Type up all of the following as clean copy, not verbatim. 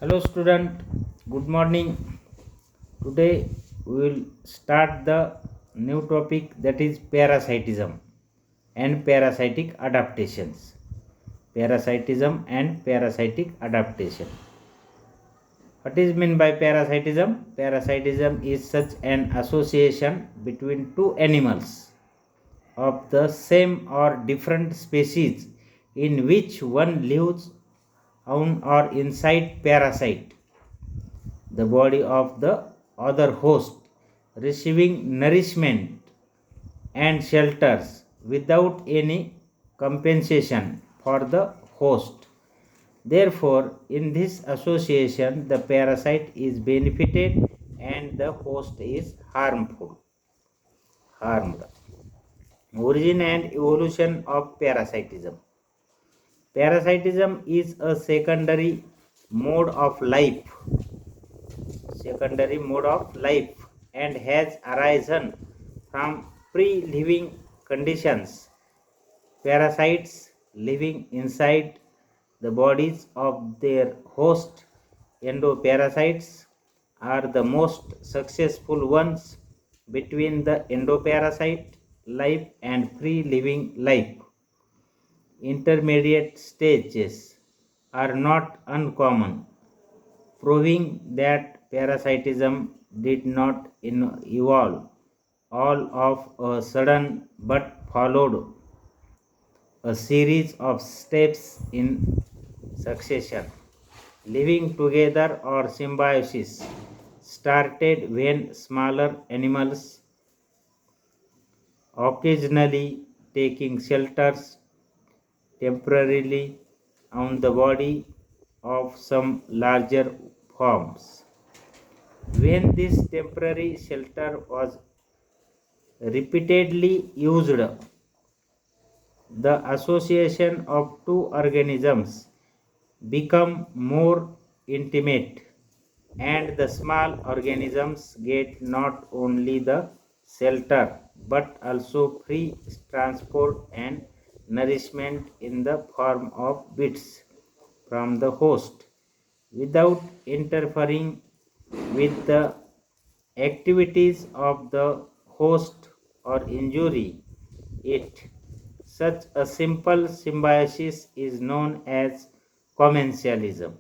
Hello student, good morning. Today we will start the new topic, that is parasitism and parasitic adaptations. Parasitism and parasitic adaptation. What is meant by parasitism? Parasitism is such an association between two animals of the same or different species in which one lives on or inside parasite the body of the other host, receiving nourishment and shelters without any compensation for the host. Therefore, in this association, the parasite is benefited and the host is harmed. Origin and evolution of parasitism. Parasitism is a secondary mode of life and has arisen from pre-living conditions. Parasites living inside the bodies of their host endoparasites are the most successful ones. Between the endoparasite life and pre-living life, intermediate stages are not uncommon, proving that parasitism did not evolve all of a sudden but followed a series of steps in succession. Living together or symbiosis started when smaller animals, occasionally taking shelters temporarily on the body of some larger forms. When this temporary shelter was repeatedly used, the association of two organisms become more intimate, and the small organisms get not only the shelter but also free transport and nourishment in the form of bits from the host without interfering with the activities of the host or injury it. Such a simple symbiosis is known as commensalism,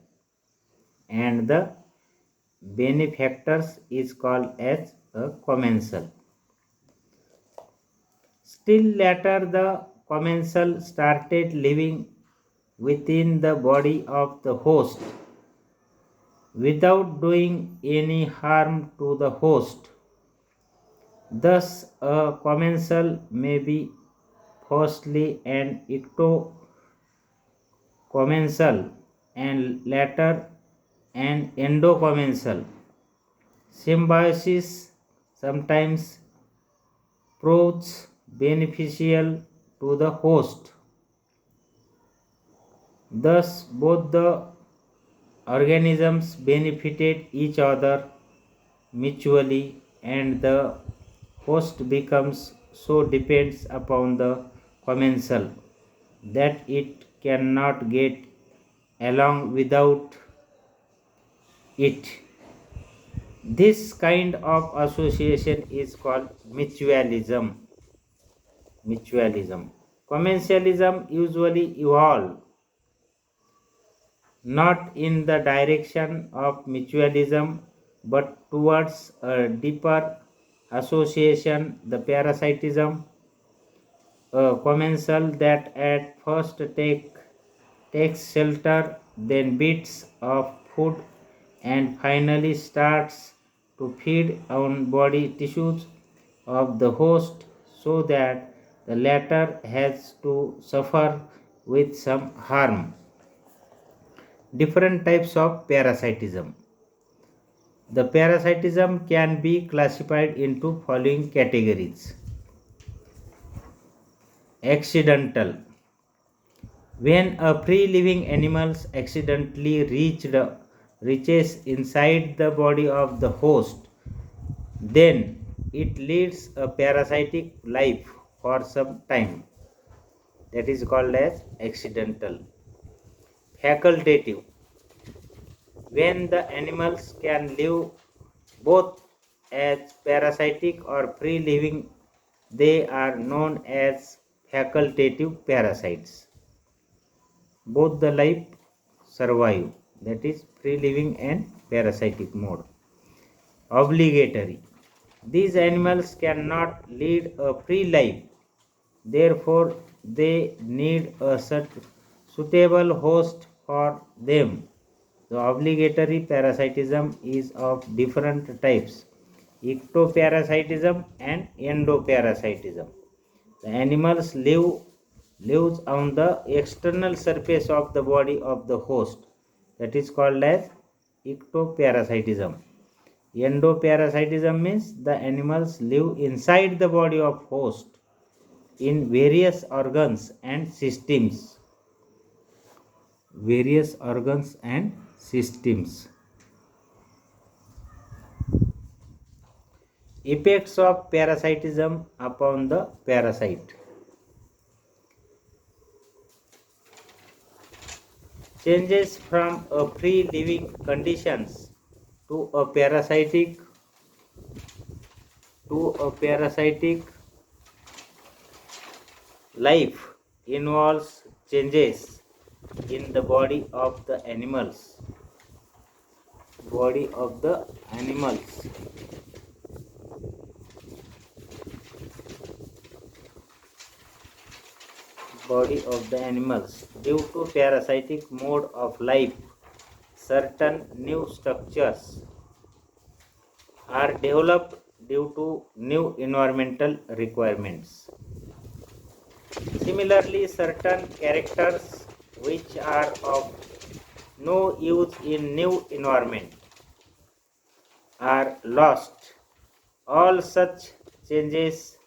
and the benefactors is called as a commensal. Still later, the commensal started living within the body of the host without doing any harm to the host. Thus, a commensal may be firstly an ectocommensal and later an endocommensal. Symbiosis sometimes proves beneficial to the host. Thus, both the organisms benefited each other mutually, and the host becomes so depends upon the commensal that it cannot get along without it. This kind of association is called mutualism. Commensalism usually evolve not in the direction of mutualism but towards a deeper association, the parasitism, a commensal that at first takes shelter, then bits of food, and finally starts to feed on body tissues of the host so that the latter has to suffer with some harm. Different types of parasitism. The parasitism can be classified into following categories. Accidental. When a free-living animal accidentally reaches inside the body of the host, then it leads a parasitic life for some time. That is called as accidental. Facultative. When the animals can live both as parasitic or free living, they are known as facultative parasites. Both the life survive, that is free living and parasitic mode. Obligatory. These animals cannot lead a free life, therefore they need a suitable host for them. The obligatory parasitism is of different types: ectoparasitism and endoparasitism. The animals lives on the external surface of the body of the host, that is called as ectoparasitism. Endoparasitism means the animals live inside the body of host in various organs and systems. Various organs and systems. Effects of parasitism upon the parasite. Changes from a free living conditions to a parasitic life involves changes in the body of the animals. Body of the animals. Body of the animals. Due to parasitic mode of life, certain new structures are developed due to new environmental requirements. Similarly, certain characters which are of no use in new environment are lost. All such changes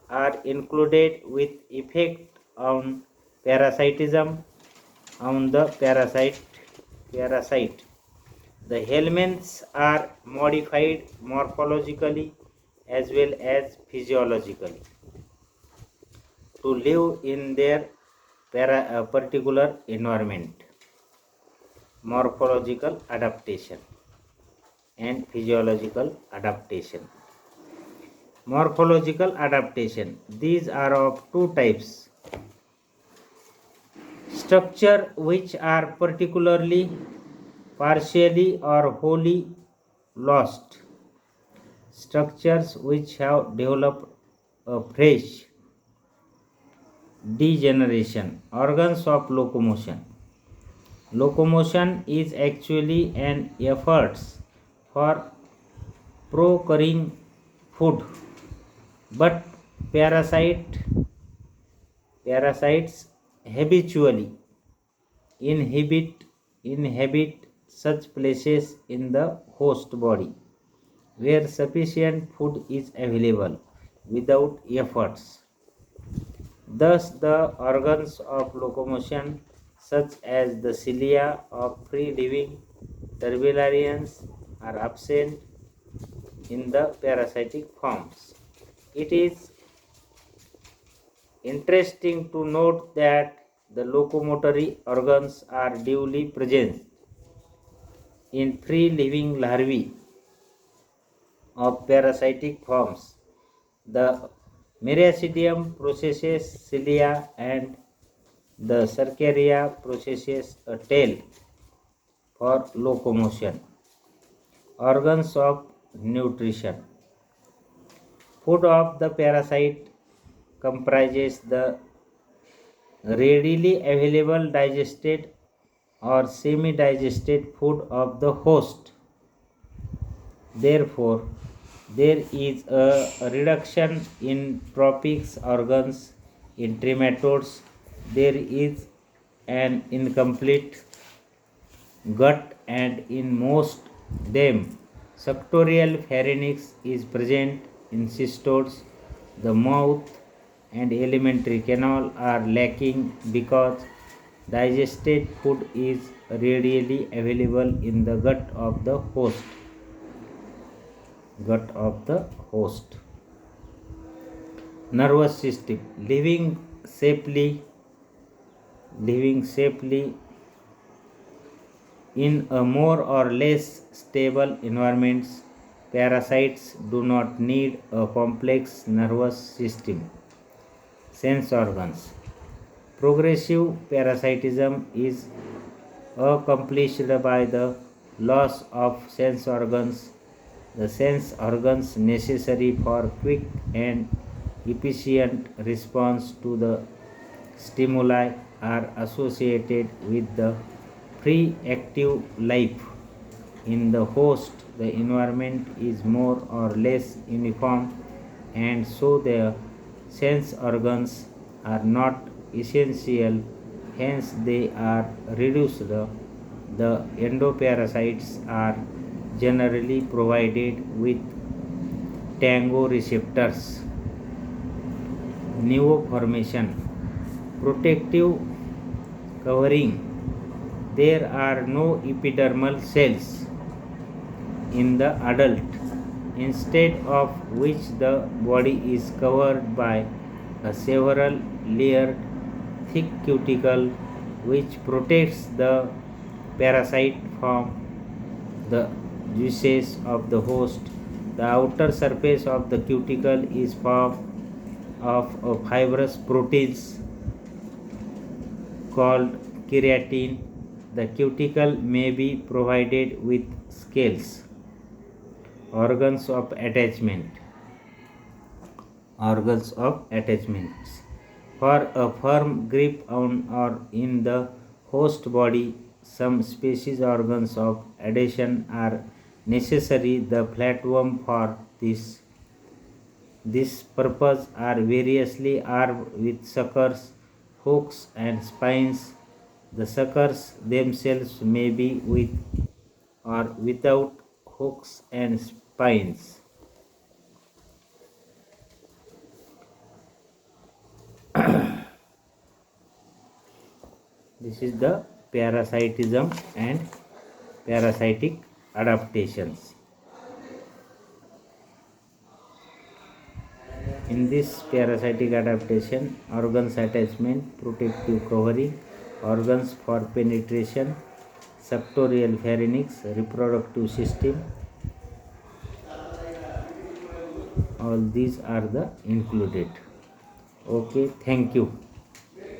are included with effect on parasitism on the parasite. The elements are modified morphologically as well as physiologically to live in their particular environment. Morphological adaptation and physiological adaptation. Morphological adaptation. These are of two types: structure which are particularly, partially or wholly lost. Structures which have developed a fresh degeneration. Organs of locomotion. Locomotion is actually an effort for procuring food, but parasites habitually inhabit such places in the host body where sufficient food is available without efforts. Thus, the organs of locomotion, such as the cilia of free living turbellarians, are absent in the parasitic forms. It is interesting to note that the locomotory organs are duly present in free living larvae of parasitic forms. The Meracidium processes cilia and the Cercaria processes a tail for locomotion. Organs of nutrition. Food of the parasite comprises the readily available digested or semi-digested food of the host. Therefore, there is a reduction in trophic organs in trematodes. There is an incomplete gut, and in most them suctorial pharynx is present in cystodes. The mouth and alimentary canal are lacking because digested food is readily available in the gut of the host. Nervous system. Living safely In a more or less stable environments, parasites do not need a complex nervous system, sense organs. Progressive parasitism is accomplished by the loss of sense organs. The sense organs necessary for quick and efficient response to the stimuli are associated with the pre-active life in the host. The environment is more or less uniform, and so the sense organs are not essential, hence they are reduced. The endoparasites are generally provided with tango receptors. Neoformation, protective covering. There are no epidermal cells in the adult, instead of which the body is covered by a several layered thick cuticle which protects the parasite from the juices of the host. The outer surface of the cuticle is formed of a fibrous proteins called keratin. The cuticle may be provided with scales. Organs of attachment. Organs of attachments. For a firm grip on or in the host body, some species organs of adhesion are necessary. The flatworm for this purpose are variously armed with suckers, hooks, and spines. The suckers themselves may be with or without hooks and spines. This is the parasitism and parasitic adaptations. In this parasitic adaptation, organs attachment, protective covering, organs for penetration, suctorial pharynx, reproductive system, all these are the included. Okay, thank you.